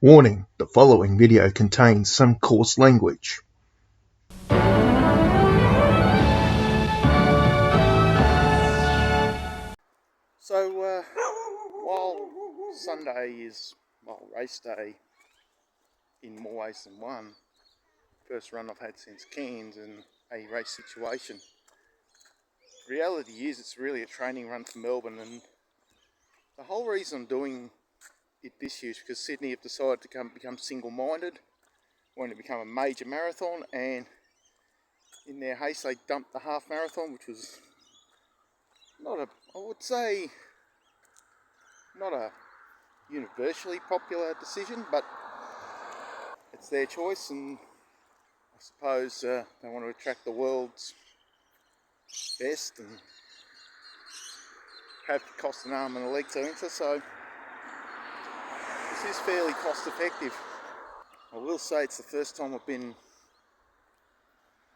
Warning: the following video contains some coarse language. So, while Sunday is, race day in more ways than one, first run I've had since Cairns and a race situation, reality is it's really a training run for Melbourne, and the whole reason I'm doing it this year is because Sydney have decided to become single-minded, wanting to become a major marathon, and in their haste they dumped the half marathon, which was not a universally popular decision, but it's their choice, and I suppose they want to attract the world's best and have to cost an arm and a leg to enter, so this is fairly cost effective. I will say it's the first time I've been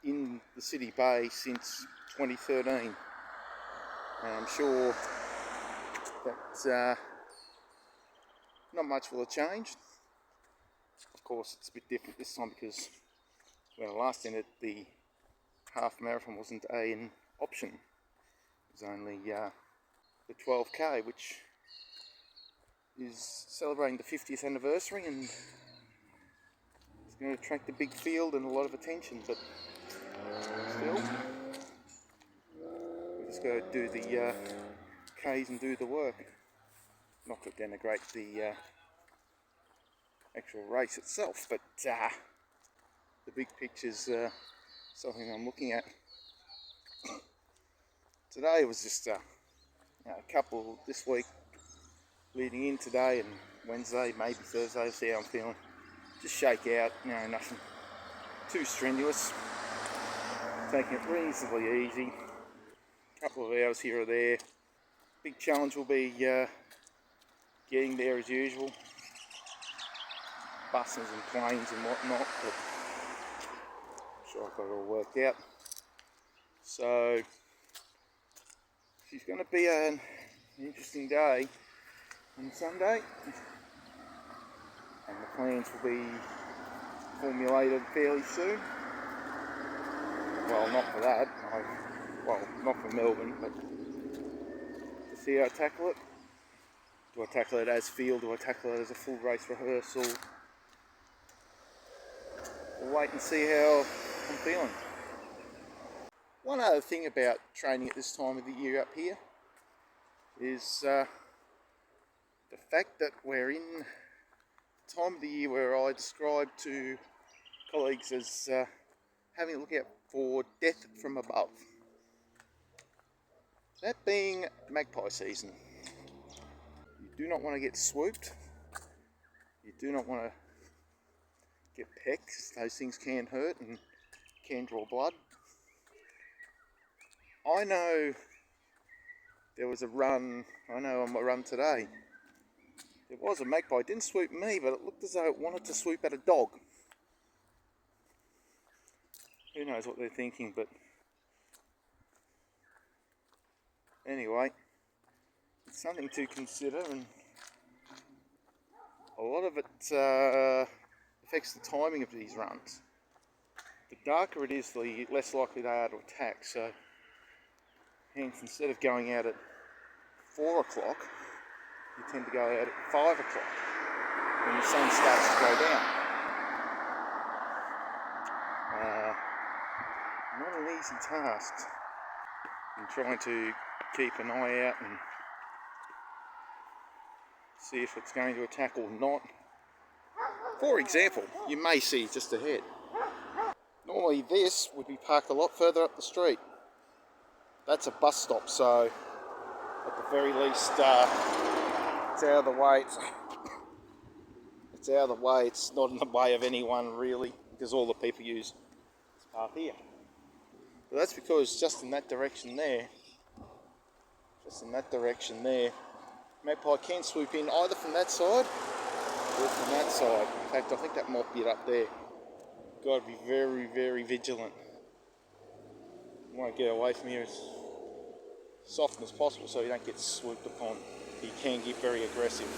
in the City Bay since 2013, and I'm sure that not much will have changed. Of course, it's a bit different this time because when I last entered, the half marathon wasn't an option. It was only the 12k, which is celebrating the 50th anniversary, and it's going to attract a big field and a lot of attention, but still, we just got to do the K's and do the work. Not to denigrate the actual race itself, but the big picture's something I'm looking at. Today was just a couple this week leading in today and Wednesday, maybe Thursday, see how I'm feeling. Just shake out, nothing too strenuous. Taking it reasonably easy. Couple of hours here or there. Big challenge will be getting there as usual. Buses and planes and whatnot, but I'm sure I've got it all worked out. So, it's going to be an interesting day on Sunday, and the plans will be formulated fairly soon. Well, not for that, not for Melbourne, but to see how I tackle it. Do I tackle it as field? Do I tackle it as a full race rehearsal? We'll wait and see how I'm feeling. One other thing about training at this time of the year up here is the fact that we're in the time of the year where I describe to colleagues as having a look out for death from above. That being magpie season. You do not want to get swooped. You do not want to get pecked. Those things can hurt and can draw blood. I know there was a run, on my run today, there was a magpie. It didn't swoop me, but it looked as though it wanted to swoop at a dog. Who knows what they're thinking, but anyway, it's something to consider, and a lot of it affects the timing of these runs. The darker it is, the less likely they are to attack, so hence instead of going out at 4 o'clock, you tend to go out at 5 o'clock when the sun starts to go down. Not an easy task in trying to keep an eye out and see if it's going to attack or not. For example, you may see just ahead. Normally this would be parked a lot further up the street. That's a bus stop, so at the very least it's out of the way. It's out of the way. It's not in the way of anyone really, because all the people use this path here. But that's because just in that direction there, magpie can swoop in either from that side or from that side. In fact, I think that might be it up there. Got to be very, very vigilant. You want to get away from here as soft as possible so you don't get swooped upon. You can get very aggressive.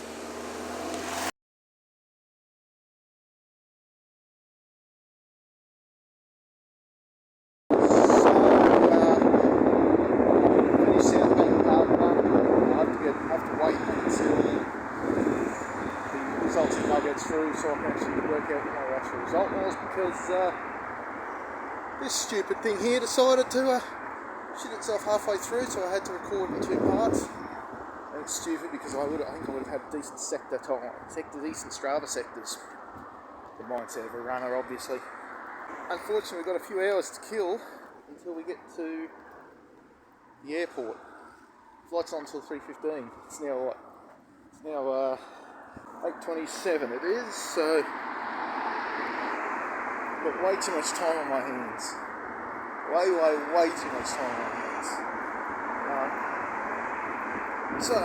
results email gets through so I can actually work out what my actual result was, because this stupid thing here decided to shit itself halfway through, so I had to record in 2 parts. And it's stupid because I think I would have had decent decent Strava sectors. The mindset of a runner, obviously. Unfortunately, we've got a few hours to kill until we get to the airport. Flight's on until 3:15. It's now what? It's now 8:27 it is, so I've got way too much time on my hands. Way too much time on my hands. So,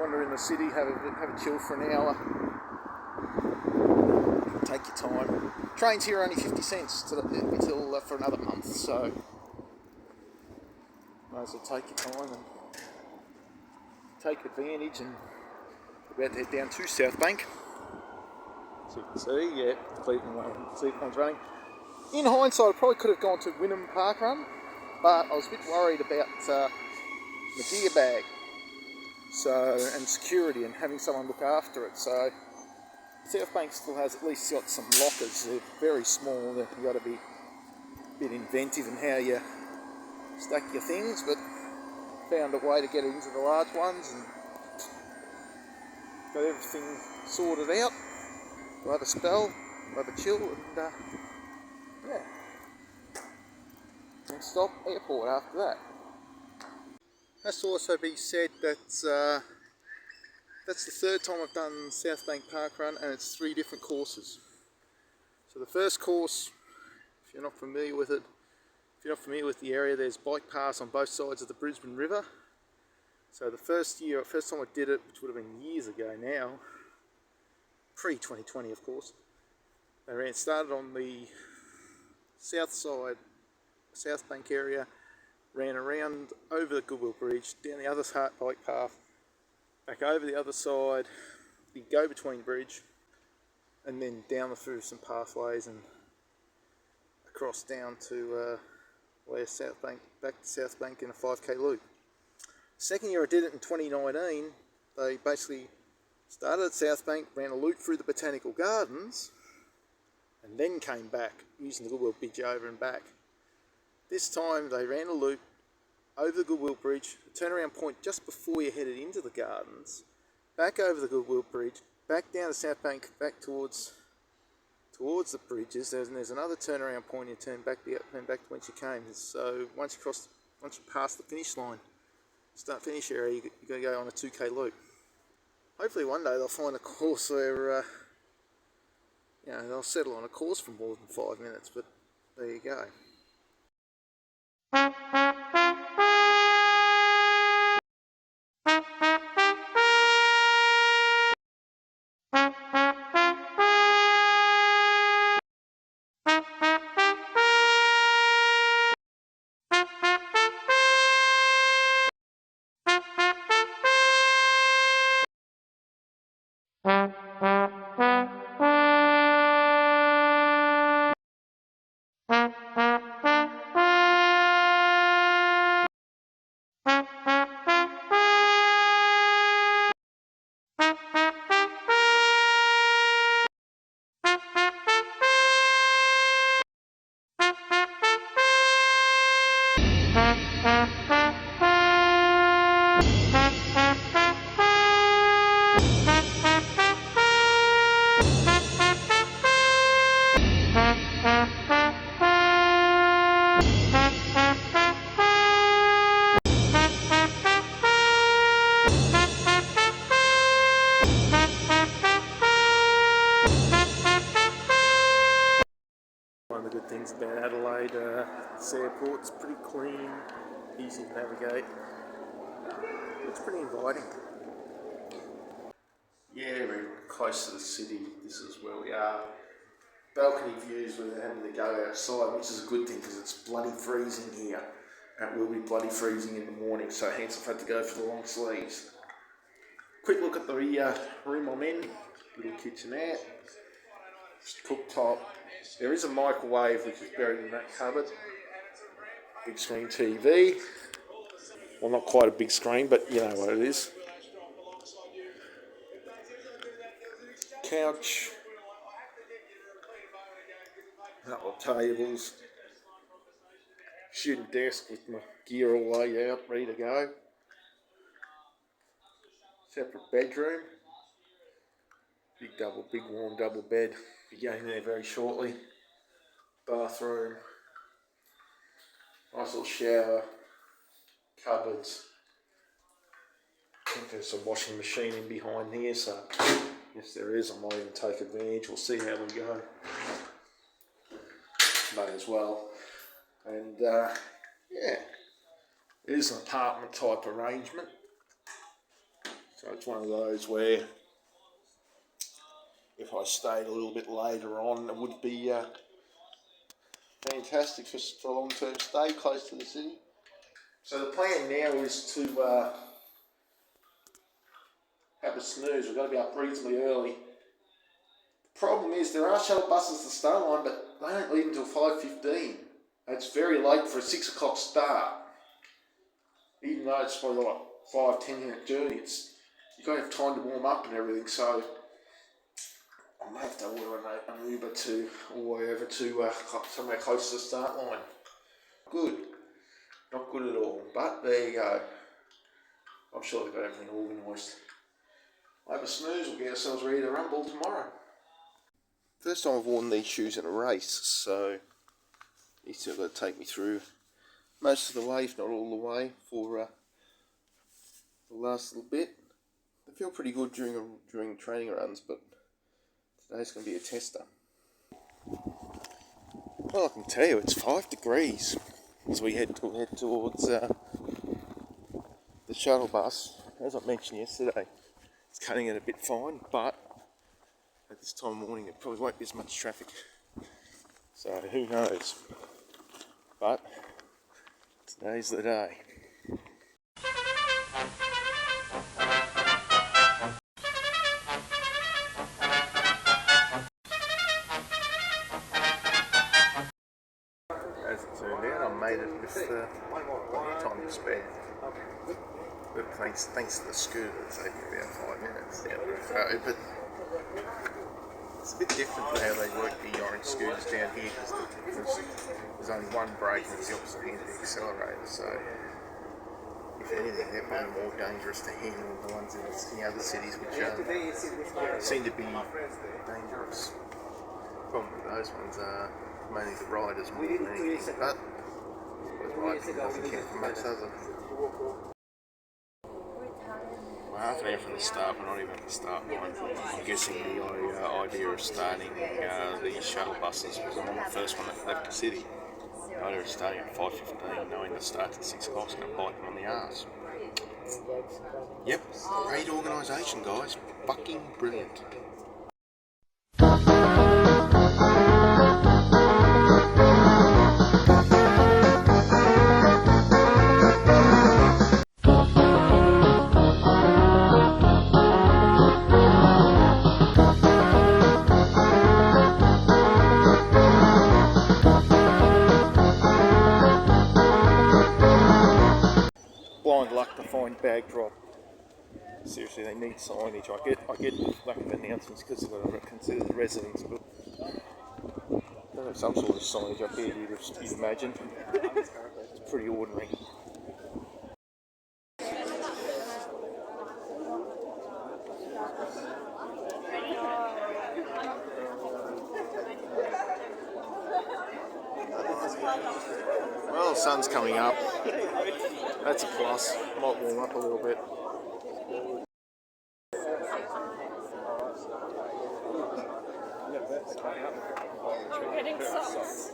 wander in the city, have a chill for an hour. Take your time. Trains here are only 50 cents until for another month, so might as well take your time and take advantage. And we're about to head down to South Bank. So you can see, yeah, Cleveland's running. In hindsight, I probably could have gone to Wynnum Park Run, but I was a bit worried about my gear bag, and security and having someone look after it. So South Bank still has at least got some lockers. They're very small. You've got to be a bit inventive in how you stack your things, but found a way to get into the large ones and got everything sorted out. We'll have a spell, we'll have a chill, and yeah. And stop airport after that. Has to also be said that that's the 3rd time I've done South Bank Park Run, and it's 3 different courses. So the first course, if you're not familiar with it, if you're not familiar with the area, there's bike paths on both sides of the Brisbane River. So the first time I did it, which would have been years ago now, pre-2020 of course, started on the south side, South Bank area, ran around over the Goodwill Bridge, down the other bike path, back over the other side, the go-between bridge, and then down through some pathways and across down to South Bank, back to South Bank in a 5k loop. Second year I did it in 2019, they basically started at South Bank, ran a loop through the Botanical Gardens, and then came back using the Goodwill Bridge over and back. This time they ran a loop over the Goodwill Bridge, a turnaround point just before you headed into the gardens, back over the Goodwill Bridge, back down to South Bank, back towards the bridges. There's another turnaround point, you turn back to whence you came. So once you pass the finish line, start-finish area, you've got to go on a 2k loop. Hopefully one day they'll find a course where they'll settle on a course for more than 5 minutes, but there you go. One of the good things about Adelaide, this airport's pretty clean, easy to navigate. It's pretty inviting. Yeah, we're close to the city. This is where we are. Balcony views without having to go outside, which is a good thing because it's bloody freezing here. And it will be bloody freezing in the morning, so hence I've had to go for the long sleeves. Quick look at the room I'm in. Little kitchenette, cooktop. There is a microwave which is buried in that cupboard. Big screen TV. Well, not quite a big screen, but you know what it is. couch, a couple of tables, student desk with my gear all laid out, ready to go. Separate bedroom, big warm double bed, be going there very shortly. Bathroom, nice little shower, cupboards. I think there's a washing machine in behind here, so yes there is. I might even take advantage. We'll see how we go. May as well. And yeah, it is an apartment type arrangement. So it's one of those where if I stayed a little bit later on, it would be fantastic for a long-term stay close to the city. So the plan now is to have a snooze. We've got to be up reasonably early. The problem is there are shuttle buses to Starline, but they don't leave until 5:15. It's very late for a 6 o'clock start. Even though it's probably like 5-10 minute journey, you've got to have time to warm up and everything. So I may have to order an Uber to or wherever to somewhere close to the start line. Good. Not good at all, but there you go. I'm sure they've got everything organised. We'll have a snooze, we'll get ourselves ready to rumble tomorrow. First time I've worn these shoes in a race, so he's still got to take me through most of the way, if not all the way, for the last little bit. They feel pretty good during training runs, but today's going to be a tester. Well, I can tell you it's 5 degrees as we head towards the shuttle bus. As I mentioned yesterday, it's cutting it a bit fine, but at this time of morning it probably won't be as much traffic. So who knows? But today's the day. As it turned out, I made it with plenty of time to spare. But thanks to the scooter, it saved me about 5 minutes down the road. But it's a bit different to how they work the orange scooters down here, because there's only one brake and it's the opposite hand of the accelerator. So, if anything, they're probably more dangerous to handle than the ones in the other cities, which seem to be dangerous. The problem with those ones are mainly the riders more than anything, but riding doesn't count for much, does it? We're half an hour from the start, but not even at the start line. I'm guessing the idea of starting the shuttle buses was on the first one that left the city. The idea of starting at 5:15, knowing the start at 6 o'clock is going to bite them on the arse. Yep, great organisation, guys. Fucking brilliant. Blind luck to find bag drop. Seriously, they need signage. I get lack of announcements because they've got to consider the residents, but they have some sort of signage up here, you'd imagine. It's pretty ordinary. Well, the sun's coming up. That's a plus. Might warm up a little bit. We're getting socks.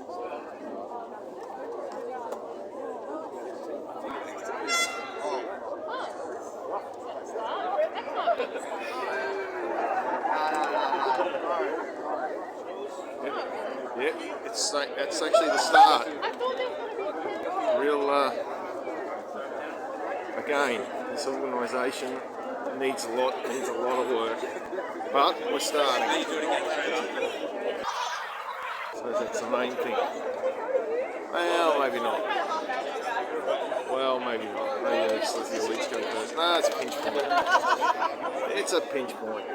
Yeah, that's actually the start. Real, again, this organisation needs a lot of work, but we're starting. So that's the main thing. Well, maybe not. Well, maybe not. Maybe let's let the elites go first. No, it's a pinch point. It's a pinch point.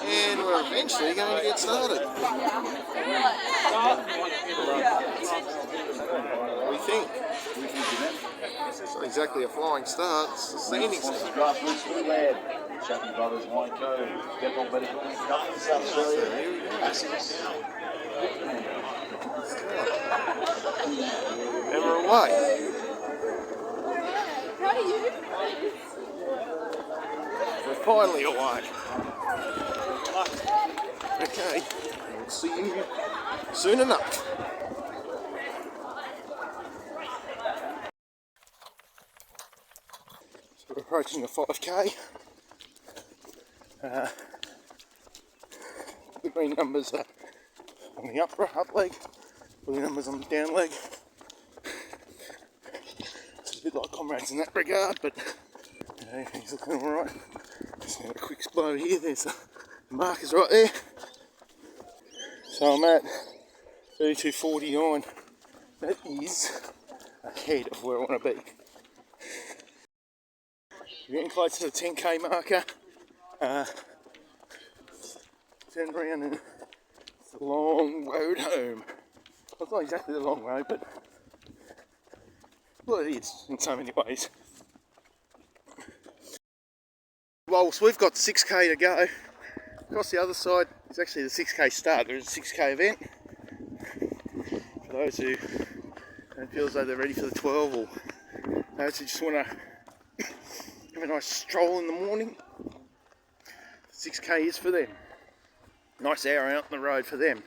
And we're eventually going to get started. We think. It's not exactly a flying start, it's a standing start. Grassroots Blue Lab, Chucky Brothers, Wine Co, Dental Medical, Company South Australia, Asics. And we're away. How are you? We're finally away. Okay, we'll see you soon enough. So we're approaching the 5k. The green numbers are on the up leg, blue numbers on the down leg. It's a bit like comrades in that regard, but everything's looking alright. Just a quick blow here, there's the markers right there. So I'm at 32.49. That is ahead of where I want to be. We're getting close to the 10k marker. Turn around and it's a long road home. Well, it's not exactly the long road, but well, it is in so many ways. Well, so we've got 6k to go. Across the other side is actually the 6k start. There is a 6k event. For those who don't feel as though they're ready for the 12, or those who just want to have a nice stroll in the morning, 6k is for them. Nice hour out on the road for them.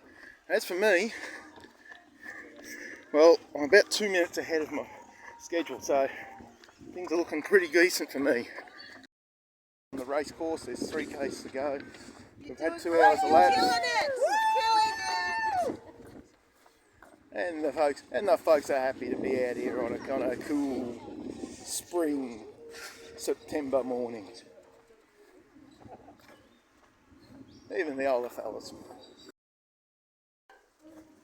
As for me, well, I'm about 2 minutes ahead of my schedule, so things are looking pretty decent for me. On the race course, there's 3k's to go. We've had 2 hours of laps. And the folks are happy to be out here on a kind of cool spring September morning. Even the older fellas.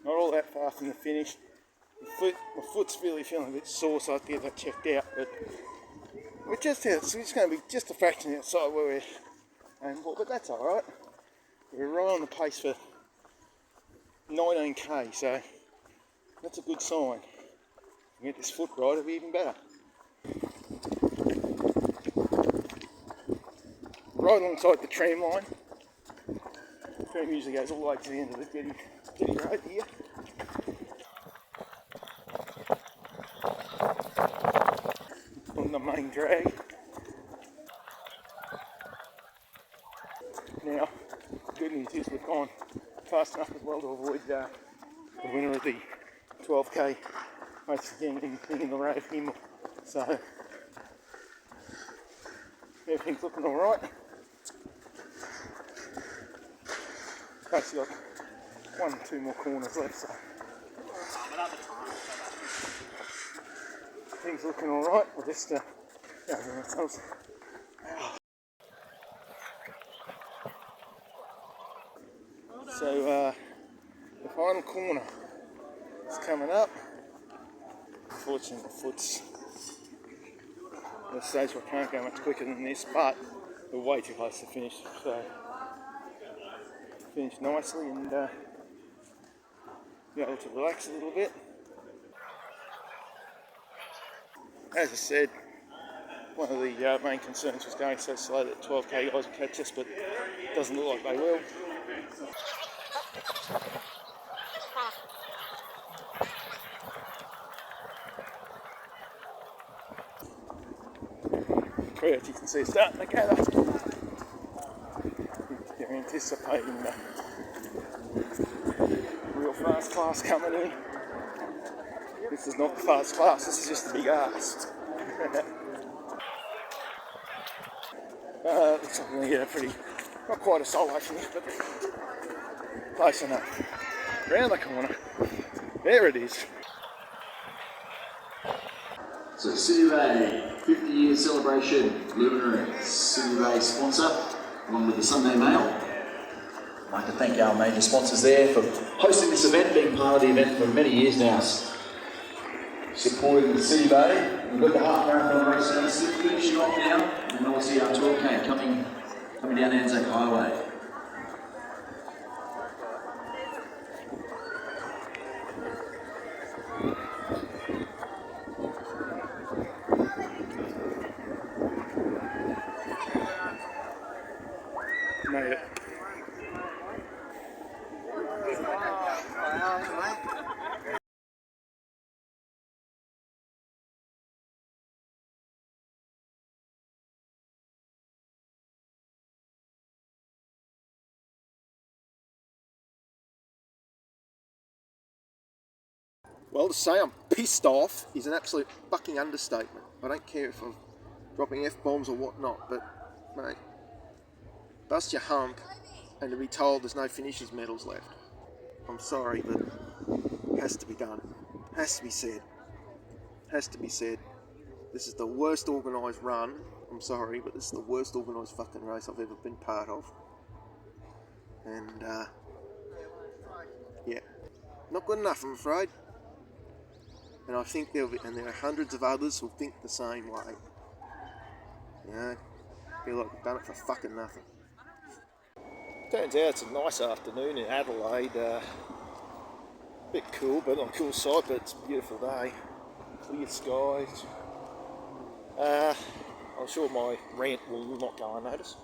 Not all that far from the finish. My foot's really feeling a bit sore, so I have to get that checked out. But we're just here, so it's going to be just a fraction outside where we're aiming for, but that's alright. We're right on the pace for 19k, so that's a good sign. If we get this foot right, it'll be even better. Right alongside the tram line. The tram usually goes all the way to the end of the jetty road here. On the main drag. Now, the good news is we've gone fast enough as well to avoid the winner of the 12k race again in the road him. So everything's looking alright. Basically got 1 or 2 more corners left, so things looking alright. We'll just go over ourselves. So the final corner is coming up. Unfortunately, the foot's at a stage where I can't go much quicker than this, but we're way too close to finish. So finish nicely and be able to relax a little bit. As I said, one of the main concerns was going so slow that 12k guys would catch us, but it doesn't look like they will. Crowds, you can see, starting to gather. They're anticipating the real fast class coming in. This is not the fast class, this is just the big ass. Looks like we're going to get a pretty, not quite a solo finish, but close enough. Around the corner. There it is. So City Bay, 50-year celebration, Luminary, City Bay. today's sponsor, along with the Sunday Mail. I'd like to thank our major sponsors there for hosting this event, being part of the event for many years now. Supporting the City Bay. We've got the half marathon race down, finishing off now, and obviously our 12K coming down Anzac Highway. Made it. Well, to say I'm pissed off is an absolute fucking understatement. I don't care if I'm dropping F-bombs or whatnot, but, mate, bust your hump and to be told there's no finishers medals left. I'm sorry, but it has to be done. It has to be said. It has to be said. This is the worst organised run. I'm sorry, but this is the worst organised fucking race I've ever been part of. And, yeah, not good enough, I'm afraid. And I think there are hundreds of others who think the same way. You know, feel like we've done it for fucking nothing. Turns out it's a nice afternoon in Adelaide. Bit cool, but on the cool side, but it's a beautiful day. Clear skies. I'm sure my rant will not go unnoticed.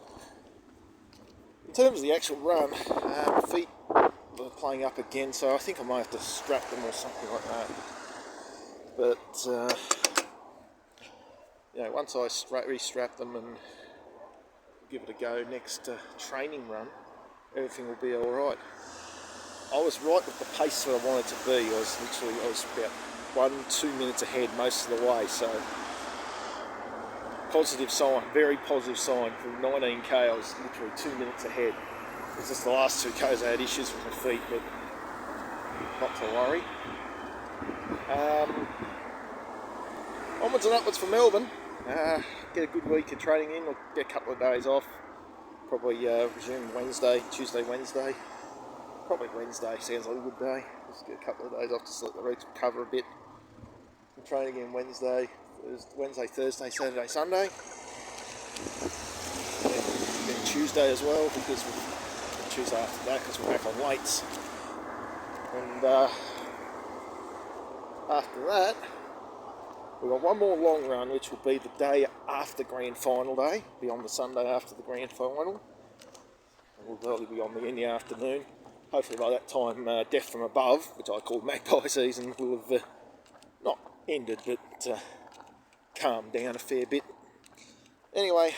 In terms of the actual run, my feet are playing up again, so I think I might have to strap them or something like that. But, you know, once I re-strap them and give it a go next training run, everything will be alright. I was right with the pace that I wanted to be. I was about 1-2 minutes ahead most of the way, so positive sign, very positive sign. From 19k I was literally 2 minutes ahead. It's just the last 2k's I had issues with my feet, but not to worry. Onwards and upwards for Melbourne. Get a good week of training in, or get a couple of days off. Probably resume Tuesday, Wednesday. Probably Wednesday, sounds like a good day. Just get a couple of days off to let the legs recover a bit. And train again Wednesday, Thursday, Saturday, Sunday. And then Tuesday as well, because Tuesday after that, because we're back on weights. And after that, we've got one more long run, which will be the day after Grand Final day, be on the Sunday after the Grand Final. And we'll probably be on in the afternoon. Hopefully by that time, Death from Above, which I call Magpie season, will have not ended, but calmed down a fair bit. Anyway,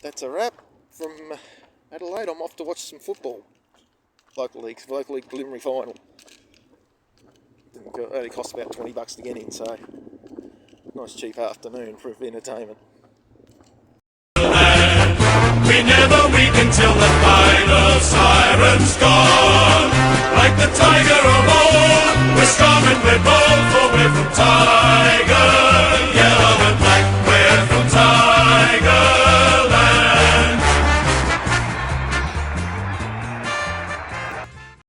that's a wrap from Adelaide. I'm off to watch some football. Local league preliminary final. It only cost about $20 to get in, so nice cheap afternoon for entertainment. We never weaken till the final siren's gone.